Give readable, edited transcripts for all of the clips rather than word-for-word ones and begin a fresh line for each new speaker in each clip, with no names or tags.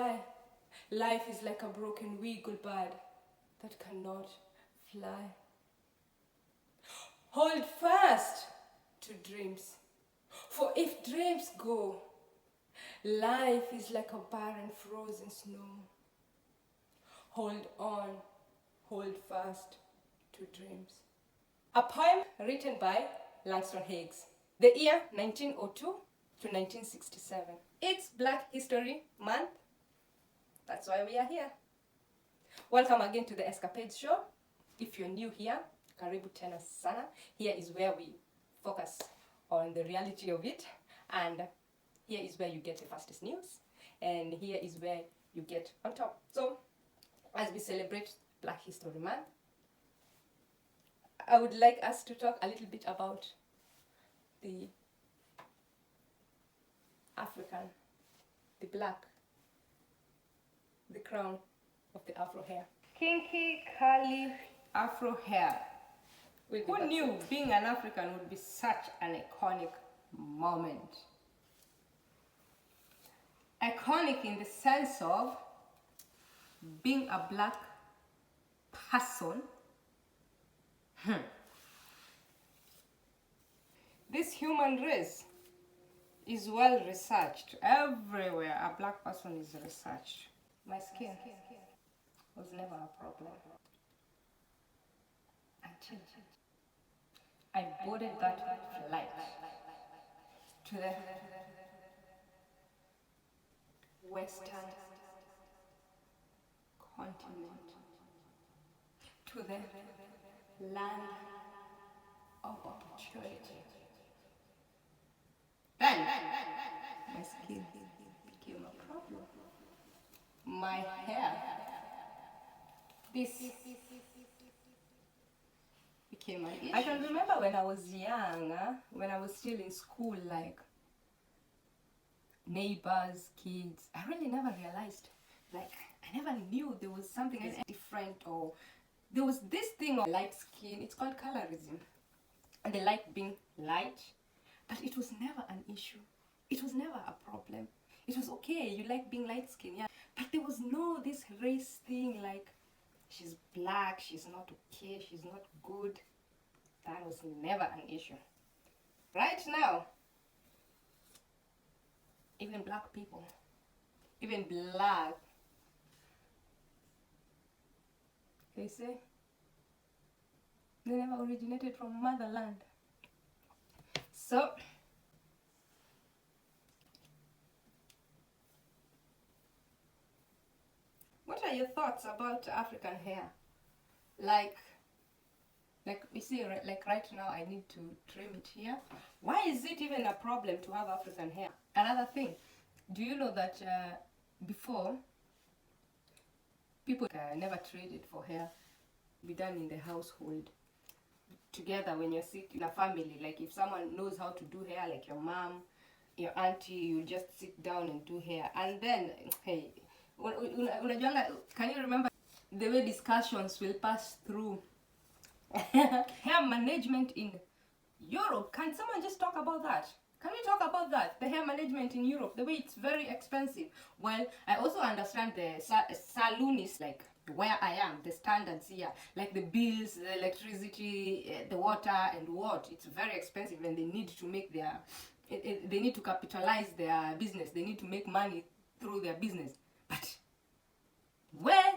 fly. Life is like a broken wiggle bird that cannot fly. Hold fast to dreams, for if dreams go, life is like a barren frozen snow. Hold on, hold fast to dreams. A poem written by Langston Hughes. The year 1902 to 1967. It's Black History Month. That's why we are here. Welcome again to the Escapades Show. If you're new here, karibu tena sana. Here is where we focus on the reality of it. And here is where you get the fastest news. And here is where you get on top. So, as we celebrate Black History Month, I would like us to talk a little bit about the African, the black, the crown of the Afro hair. Kinky, curly Afro hair. Who knew being an African would be such an iconic moment? Iconic in the sense of being a black person. This human race is well researched. Everywhere a black person is researched. My skin was never a problem until I boarded that flight to the Western continent, to the land of opportunity. Then my skin became a problem. My hair, this became an issue. I can remember when I was young, when I was still in school, like neighbors, kids, I really never realized, like I never knew there was something different, or there was this thing of light skin. It's called colorism, and they like being light, but it was never an issue. It was never a problem. It was okay, you like being light skin, yeah, but there was no this race thing, like she's black, she's not okay, she's not good. That was never an issue. Right now, even black people, even black, they say they never originated from motherland. So, what are your thoughts about African hair? Like we see, like right now I need to trim it here. Why is it even a problem to have African hair? Another thing, do you know that before, people never traded for hair, be done in the household together when you're sitting in a family. Like if someone knows how to do hair, like your mom, your auntie, you just sit down and do hair. And then, hey, can you remember the way discussions will pass through hair management in Europe? Can someone just talk about that? Can we talk about that? The hair management in Europe, the way it's very expensive. Well, I also understand the saloonists, like where I am, the standards here, like the bills, the electricity, the water, and what. It's very expensive, and they need to make their, they need to capitalize their business. They need to make money through their business. But where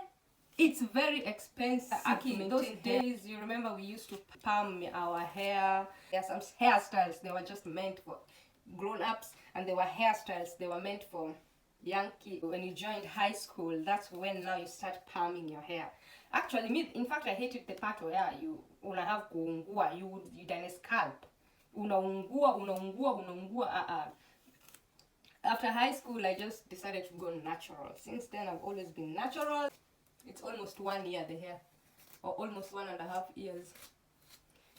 it's very expensive. In those days, you remember we used to palm our hair. There are some hairstyles, they were just meant for grown-ups, and there were hairstyles, they were meant for young kids. When you joined high school, that's when now you start palming your hair. Actually, me, in fact, I hated the part where you have kuungua, you done a scalp. Unaungua. After high school, I just decided to go natural. Since then, I've always been natural. It's almost 1 year, the hair, or almost 1.5 years.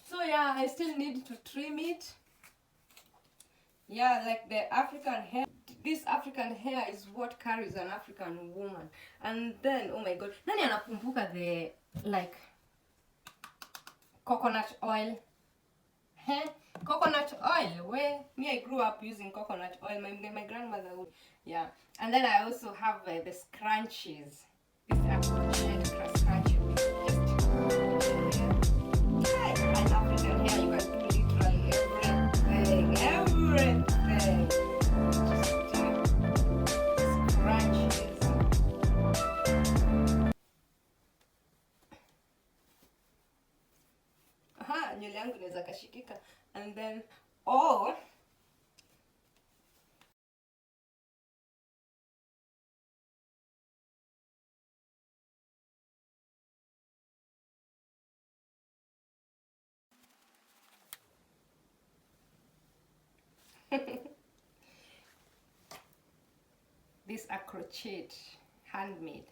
So yeah, I still need to trim it. Yeah, like the African hair. This African hair is what carries an African woman. And then, oh my God, nani anakumbuka the like coconut oil Coconut oil. Where me, I grew up using coconut oil. My grandmother would, yeah. And then I also have the scrunchies. This scrunchie. And African hair, you can do literally everything. Everything. Scrunchies. Nywele yangu inaweza kashikika. And then, these are crochet, handmade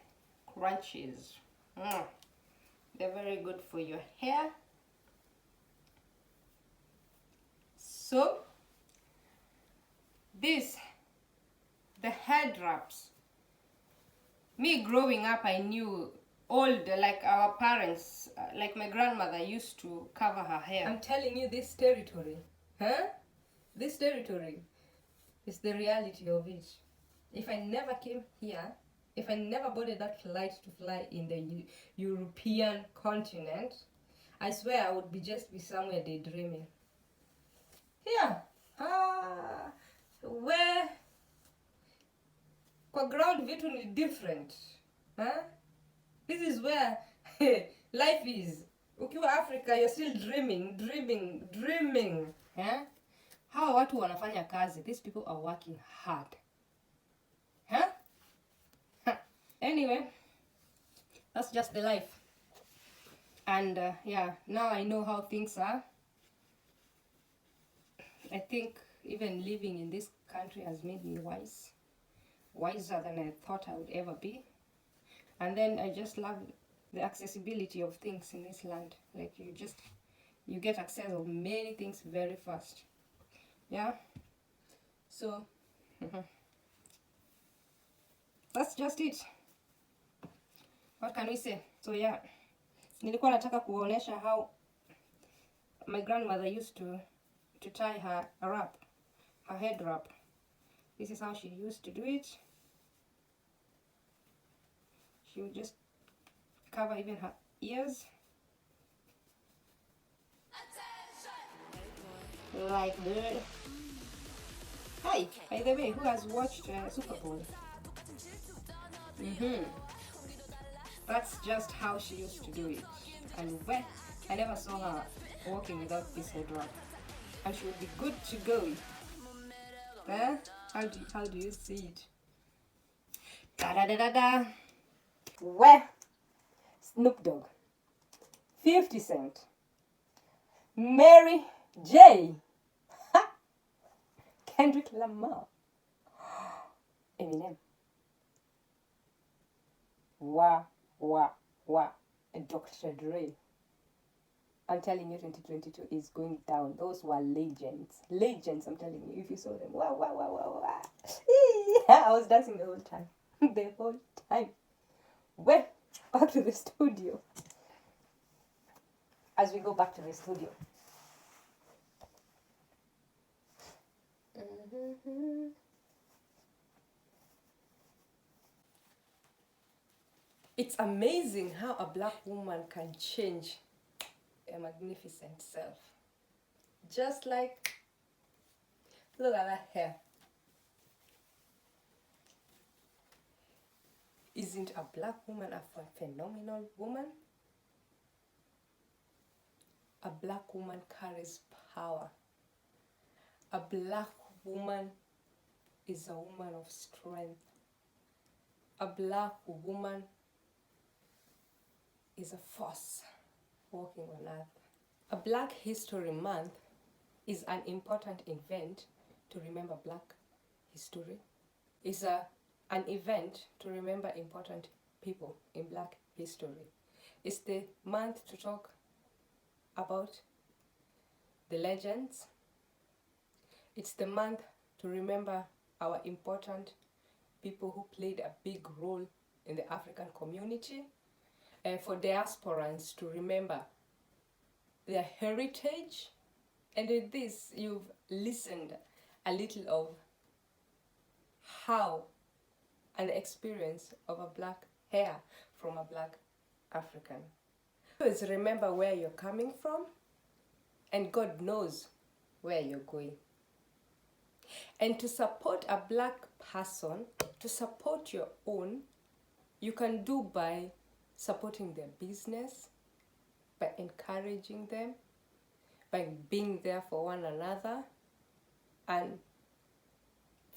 crunches. They're very good for your hair. So, the head wraps. Me growing up, I knew like our parents, like my grandmother used to cover her hair. I'm telling you, this territory, this territory is the reality of it. If I never came here, if I never boarded that flight to fly in the European continent, I swear I would just be somewhere daydreaming. Here, where kwa ground vitu ni different. This is where life is. Ukiwa Africa, you're still dreaming. Hawa watu wanafanya kazi. These people are working hard. Anyway, that's just the life. And yeah, now I know how things are. I think even living in this country has made me wiser than I thought I would ever be. And then I just love the accessibility of things in this land. Like you get access of many things very fast. Yeah. So that's just it. What can we say? So yeah, nilikuwa nataka kuonesha how my grandmother used to tie her head wrap. This is how she used to do it. She would just cover even her ears. Like that. Hi, by the way, who has watched Super Bowl? That's just how she used to do it. And I never saw her walking without this head wrap. And she would be good to go. How do you see it? Da-da-da-da-da. Where? Snoop Dogg, 50 Cent, Mary J, Kendrick Lamar, Eminem, Dr. Dre. I'm telling you, 2022 is going down. Those were legends. Legends, I'm telling you. If you saw them, wow. I was dancing the whole time. The whole time. Well, back to the studio. As we go back to the studio. It's amazing how a black woman can change a magnificent self. Just like, look at that hair. Isn't a black woman a phenomenal woman? A black woman carries power. A black woman is a woman of strength. A black woman is a force walking on earth. A Black History Month is an important event to remember Black history. It's an event to remember important people in Black history. It's the month to talk about the legends. It's the month to remember our important people who played a big role in the African community. For diasporans to remember their heritage And with this, you've listened a little of how and the experience of a black hair from a black African. Always remember where you're coming from, and God knows where you're going. And to support a black person, to support your own, you can do by supporting their business, by encouraging them, by being there for one another, and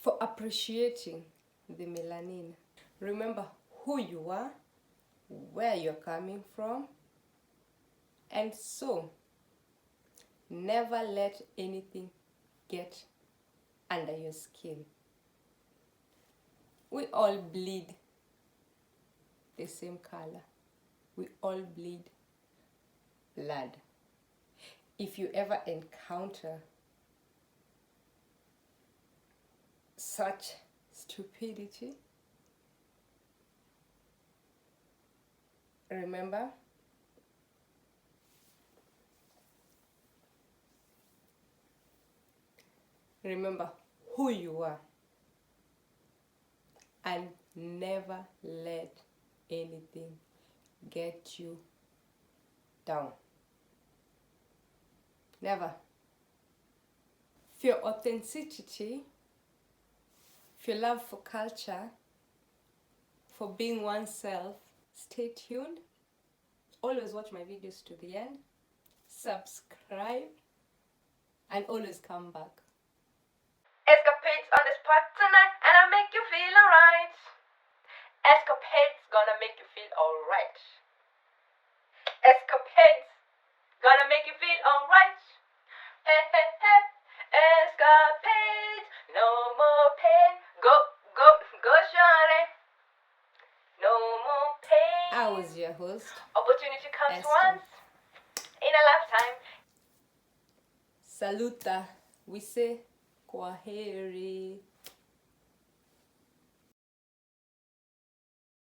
for appreciating the melanin. Remember who you are, where you're coming from, and so never let anything get under your skin. We all bleed the same color. We all bleed blood. If you ever encounter such stupidity, remember who you are, and never let anything get you down. Never. For your authenticity, for your love for culture, for being oneself, stay tuned. Always watch my videos to the end. Subscribe. And always come back. Escapades on the spot tonight, and I make you feel alright. Escapades gonna make you feel alright. Escapades gonna make you feel alright. Hey, hey, hey. Escapades, no more pain. Go, go, go, shawty. No more pain. I was your host. Opportunity comes once in a lifetime. Saluta, we say kwaheri.